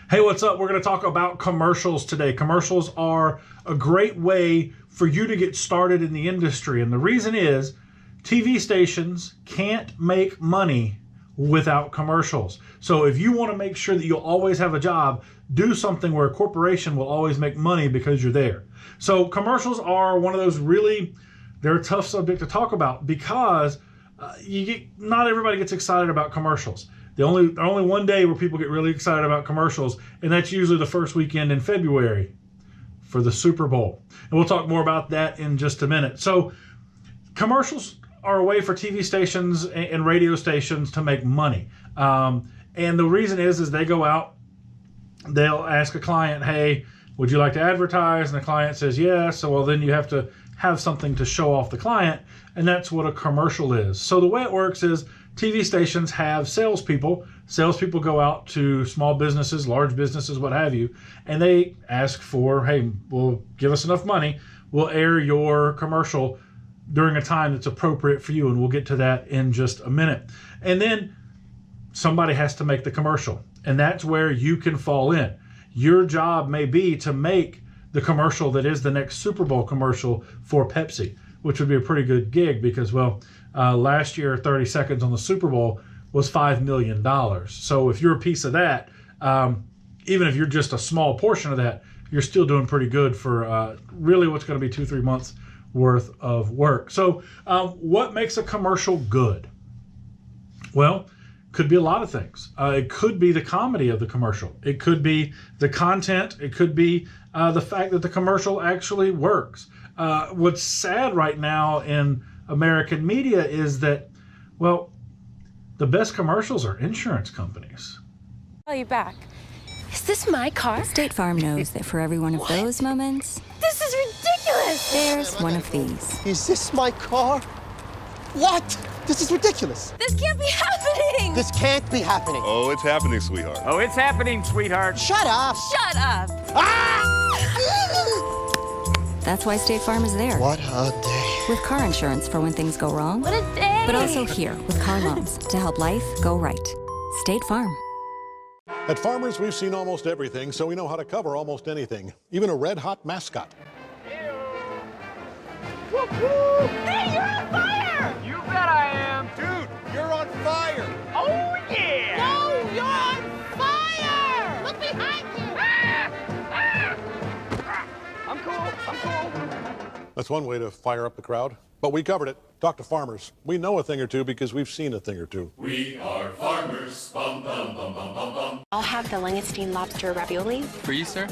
Hey, what's up? We're going to talk about commercials today. Commercials are a great way for you to get started in the industry. And the reason is TV stations can't make money without commercials. So if you want to make sure that you'll always have a job, do something where a corporation will always make money because you're there. So commercials are one of those they're a tough subject to talk about because not everybody gets excited about commercials. Only one day where people get really excited about commercials, and that's usually the first weekend in February for the Super Bowl. And we'll talk more about that in just a minute. So commercials are a way for TV stations and radio stations to make money. And the reason is they go out, they'll ask a client, hey, would you like to advertise? And the client says yes. So, well, then you have to have something to show off the client, and that's what a commercial is. So the way it works is TV stations have salespeople. Salespeople go out to small businesses, large businesses, what have you, and they ask for, hey, well, give us enough money. We'll air your commercial during a time that's appropriate for you, and we'll get to that in just a minute. And then somebody has to make the commercial, and that's where you can fall in. Your job may be to make the commercial that is the next Super Bowl commercial for Pepsi, which would be a pretty good gig because, last year, 30 seconds on the Super Bowl was $5 million. So if you're a piece of that, even if you're just a small portion of that, you're still doing pretty good for really what's going to be 2-3 months worth of work. So what makes a commercial good? Well, could be a lot of things. It could be the comedy of the commercial. It could be the content. It could be the fact that the commercial actually works. What's sad right now in American media is that, the best commercials are insurance companies. Call you back. Is this my car? State Farm knows that for every one of those moments, This is ridiculous! there's one of these. Is this my car? What? This is ridiculous. This can't be happening! This can't be happening. Oh, it's happening, sweetheart. Oh, it's happening, sweetheart. Shut up. Shut up! That's why State Farm is there. What a day. With car insurance for when things go wrong, What a day! but also here with car loans to help life go right. State Farm. At Farmers, we've seen almost everything, so we know how to cover almost anything, even a red-hot mascot. Hey, you're on fire! You bet I am. Dude, you're on fire. Oh, yeah. No, you're on fire! Look behind you! I'm cool. That's one way to fire up the crowd. But we covered it. Talk to Farmers. We know a thing or two because we've seen a thing or two. We are farmers. Bum, bum, bum, bum, bum, bum. I'll have the langoustine lobster ravioli. For you, sir?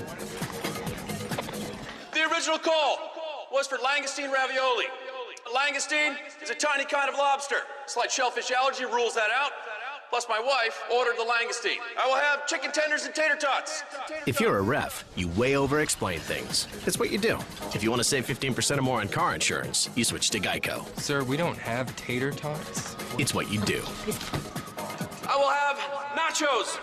The original call was for langoustine ravioli. Langoustine is a tiny kind of lobster. Slight shellfish allergy rules that out. Plus, my wife ordered the langoustine. I will have chicken tenders and tater tots. If you're a ref, you way over-explain things. That's what you do. If you want to save 15% or more on car insurance, you switch to Geico. Sir, we don't have tater tots. It's what you do. I will have nachos.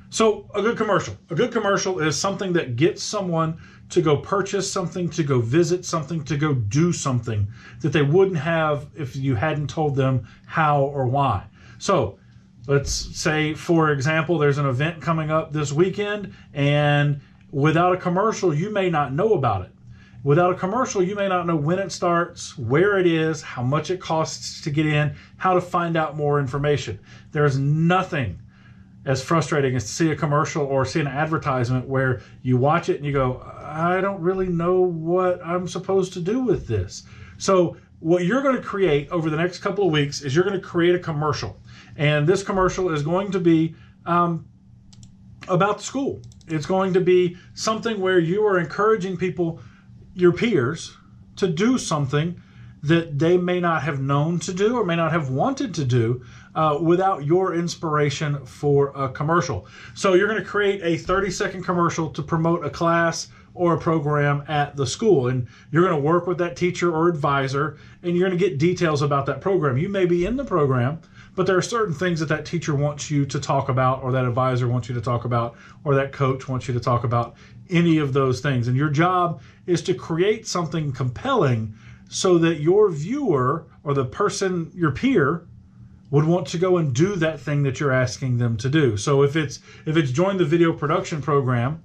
So a good commercial. A good commercial is something that gets someone to go purchase something, to go visit something, to go do something that they wouldn't have if you hadn't told them how or why. So let's say, for example, there's an event coming up this weekend, and without a commercial, you may not know about it. Without a commercial, you may not know when it starts, where it is, how much it costs to get in, how to find out more information. There's nothing as frustrating as to see a commercial or see an advertisement where you watch it and you go, I don't really know what I'm supposed to do with this. So what you're going to create over the next couple of weeks is you're going to create a commercial. And this commercial is going to be about the school. It's going to be something where you are encouraging people, your peers, to do something that they may not have known to do or may not have wanted to do without your inspiration for a commercial. So you're going to create a 30-second commercial to promote a class or a program at the school. And you're going to work with that teacher or advisor, and you're going to get details about that program. You may be in the program, but there are certain things that that teacher wants you to talk about, or that advisor wants you to talk about, or that coach wants you to talk about, any of those things. And your job is to create something compelling so that your viewer or the person, your peer, would want to go and do that thing that you're asking them to do. So if it's join the video production program,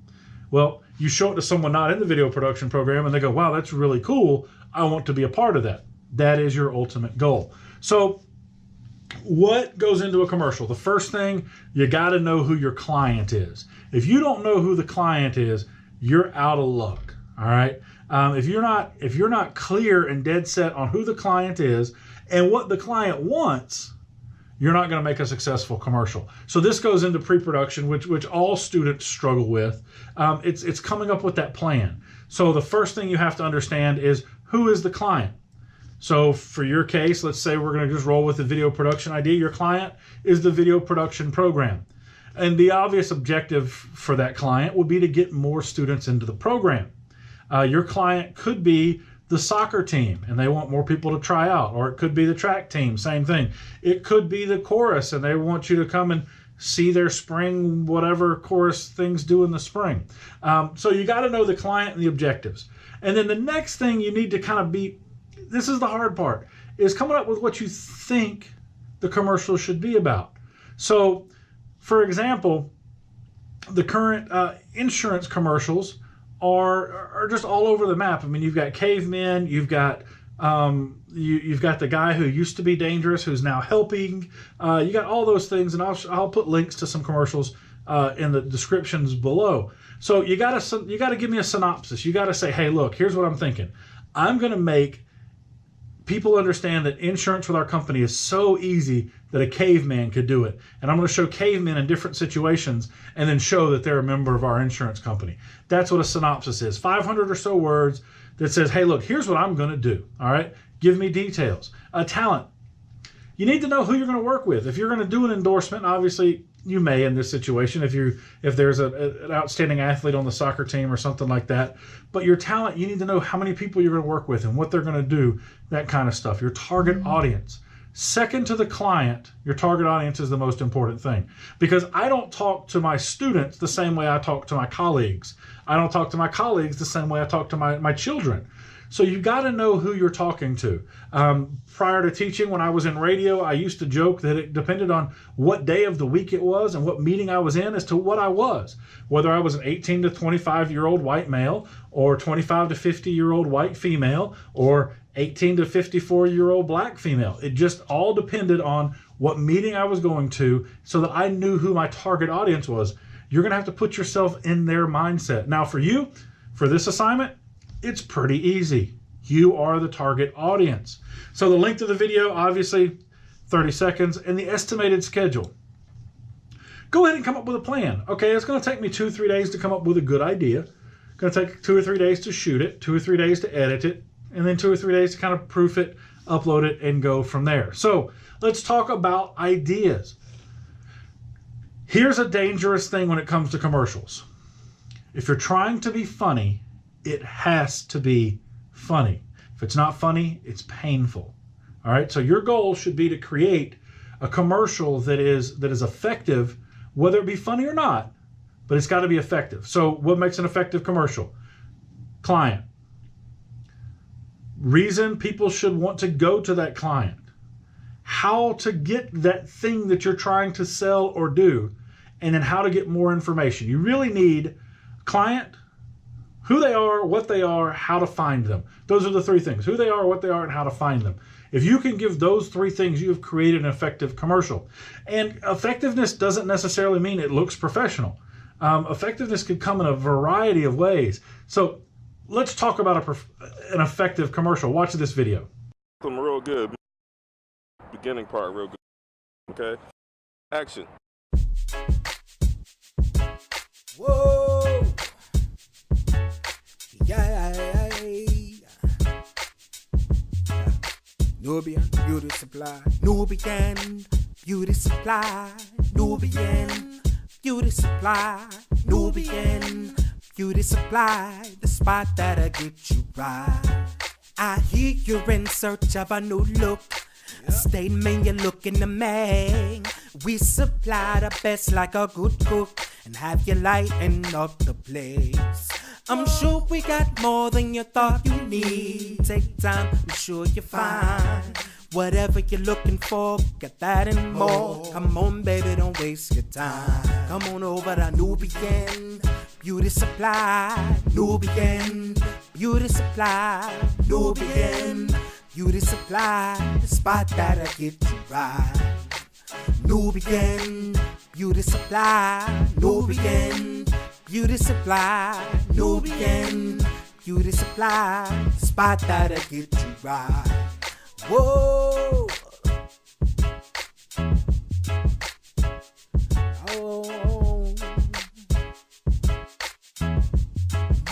well, you show it to someone not in the video production program and they go, wow, that's really cool. I want to be a part of that. That is your ultimate goal. So what goes into a commercial? The first thing, you got to know who your client is. If you don't know who the client is, you're out of luck. All right. If you're not clear and dead set on who the client is and what the client wants, you're not going to make a successful commercial. So this goes into pre-production, which all students struggle with. It's coming up with that plan. So the first thing you have to understand is, who is the client? So for your case, let's say we're going to just roll with the video production idea. Your client is the video production program. And the obvious objective for that client would be to get more students into the program. Your client could be the soccer team and they want more people to try out, or it could be the track team, same thing. It could be the chorus and they want you to come and see their spring, whatever chorus things do in the spring. So you got to know the client and the objectives. And then the next thing you need to kind of be, this is the hard part, is coming up with what you think the commercial should be about. So, for example, the current insurance commercials are just all over the map. I mean, you've got cavemen, you've got you've got the guy who used to be dangerous who's now helping. You got all those things, and I'll put links to some commercials in the descriptions below. So you gotta give me a synopsis. You gotta say, hey, look, here's what I'm thinking. I'm gonna make people understand that insurance with our company is so easy that a caveman could do it. And I'm going to show cavemen in different situations and then show that they're a member of our insurance company. That's what a synopsis is. 500 or so words that says, hey, look, here's what I'm going to do. All right. Give me details. Talent. You need to know who you're going to work with. If you're going to do an endorsement, obviously you may in this situation if there's an outstanding athlete on the soccer team or something like that. But your talent, you need to know how many people you're going to work with and what they're going to do, that kind of stuff. Your target audience. Second to the client, your target audience is the most important thing. Because I don't talk to my students the same way I talk to my colleagues. I don't talk to my colleagues the same way I talk to my children. So you got to know who you're talking to. Prior to teaching, when I was in radio, I used to joke that it depended on what day of the week it was and what meeting I was in as to what I was. Whether I was an 18 to 25-year-old white male or 25 to 50-year-old white female or 18 to 54-year-old black female. It just all depended on what meeting I was going to so that I knew who my target audience was. You're going to have to put yourself in their mindset. Now for you, for this assignment, it's pretty easy. You are the target audience. So the length of the video, obviously 30 seconds, and the estimated schedule. Go ahead and come up with a plan. Okay, it's going to take me 2 or 3 days to come up with a good idea. It's going to take 2 or 3 days to shoot it, 2 or 3 days to edit it, and then 2 or 3 days to kind of proof it, upload it, and go from there. So let's talk about ideas. Here's a dangerous thing when it comes to commercials. If you're trying to be funny, it has to be funny. If it's not funny, it's painful. All right. So your goal should be to create a commercial that is effective, whether it be funny or not, but it's got to be effective. So what makes an effective commercial? Client. Reason people should want to go to that client. How to get that thing that you're trying to sell or do, and then how to get more information. You really need client, who they are, what they are, how to find them. Those are the 3 things. Who they are, what they are, and how to find them. If you can give those 3 things, you have created an effective commercial. And effectiveness doesn't necessarily mean it looks professional. Effectiveness could come in a variety of ways. So let's talk about an effective commercial. Watch this video. I'm real good. Beginning part real good. Okay? Action. Whoa! Yeah. Nubian Beauty Supply. Nubian Beauty Supply. Nubian Beauty Supply. Nubian Beauty Supply. The spot that'll get you right. I hear you're in search of a new look. A statement you're looking to make. We supply the best like a good cook and have you lighten up the place. I'm sure we got more than you thought you need. Take time, I'm sure you'll find Whatever you're looking for, get that and more. Come on, baby, don't waste your time. Come on over to Nubian Beauty Supply. Nubian Beauty Supply. Nubian Beauty Supply. The spot that'll get you right. Nubian Beauty Supply. Nubian Beauty Supply. Nubian Beauty Supply. The spot that'll get you right. Whoa. Oh.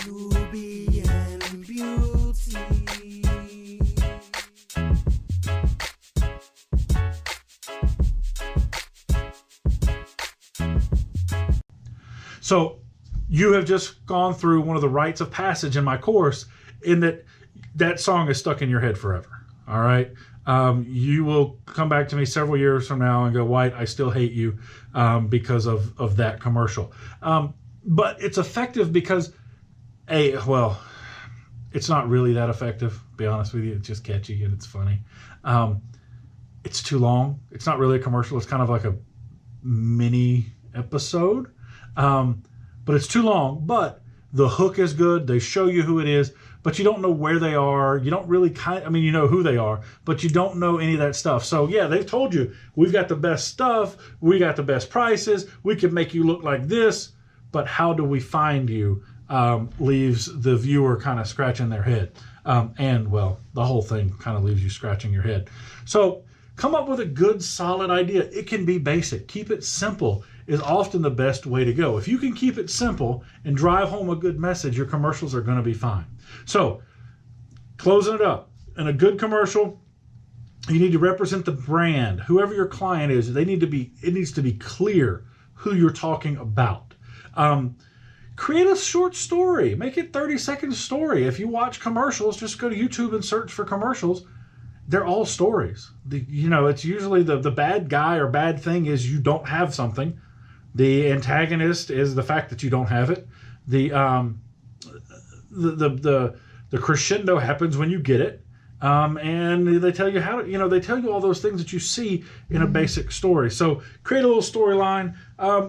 Nubian Beauty. So you have just gone through one of the rites of passage in my course, in that song is stuck in your head forever. All right. You will come back to me several years from now and go, White, I still hate you because of that commercial. But it's effective because, it's not really that effective, to be honest with you. It's just catchy and it's funny. It's too long. It's not really a commercial. It's kind of like a mini episode. But it's too long. But the hook is good. They show you who it is, but you don't know where they are. You don't really you know who they are, but you don't know any of that stuff. So yeah, they've told you, we've got the best stuff. We got the best prices. We can make you look like this, but how do we find you? Leaves the viewer kind of scratching their head. The whole thing kind of leaves you scratching your head. So come up with a good, solid idea. It can be basic. Keep it simple is often the best way to go. If you can keep it simple and drive home a good message, your commercials are going to be fine. So, closing it up, in a good commercial, you need to represent the brand. Whoever your client is, it needs to be clear who you're talking about. Create a short story. Make it 30-second story. If you watch commercials, just go to YouTube and search for commercials. They're all stories. It's usually the bad guy or bad thing is you don't have something. The antagonist is the fact that you don't have it. The crescendo happens when you get it. And they tell you how to, they tell you all those things that you see in a basic story. So create a little storyline.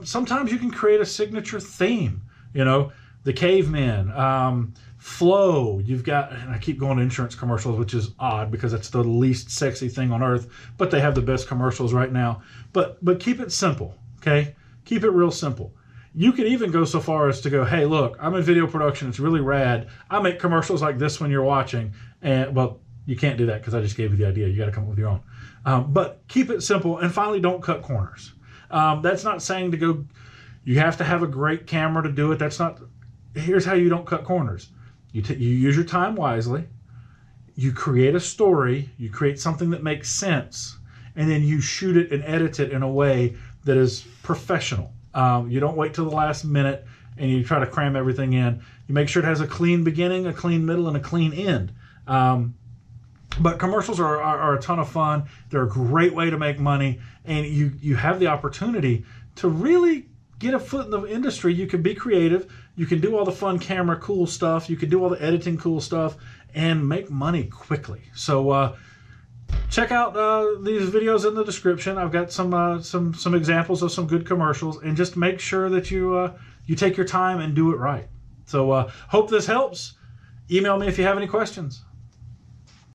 Sometimes you can create a signature theme. The cavemen, flow. You've got, and I keep going to insurance commercials, which is odd because it's the least sexy thing on earth, but they have the best commercials right now. But keep it simple, okay? Keep it real simple. You could even go so far as to go, hey, look, I'm in video production. It's really rad. I make commercials like this when you're watching. And, well, you can't do that because I just gave you the idea. You got to come up with your own. But keep it simple. And finally, don't cut corners. That's not saying to go, you have to have a great camera to do it. That's not, here's how you don't cut corners. You use your time wisely. You create a story. You create something that makes sense. And then you shoot it and edit it in a way that is professional. You don't wait till the last minute and you try to cram everything in. You make sure it has a clean beginning, a clean middle, and a clean end. But commercials are a ton of fun. They're a great way to make money, and you have the opportunity to really get a foot in the industry. You can be creative. You can do all the fun camera cool stuff. You can do all the editing cool stuff and make money quickly. So check out these videos in the description. I've got some examples of some good commercials, and just make sure that you take your time and do it right. So hope this helps. Email me if you have any questions.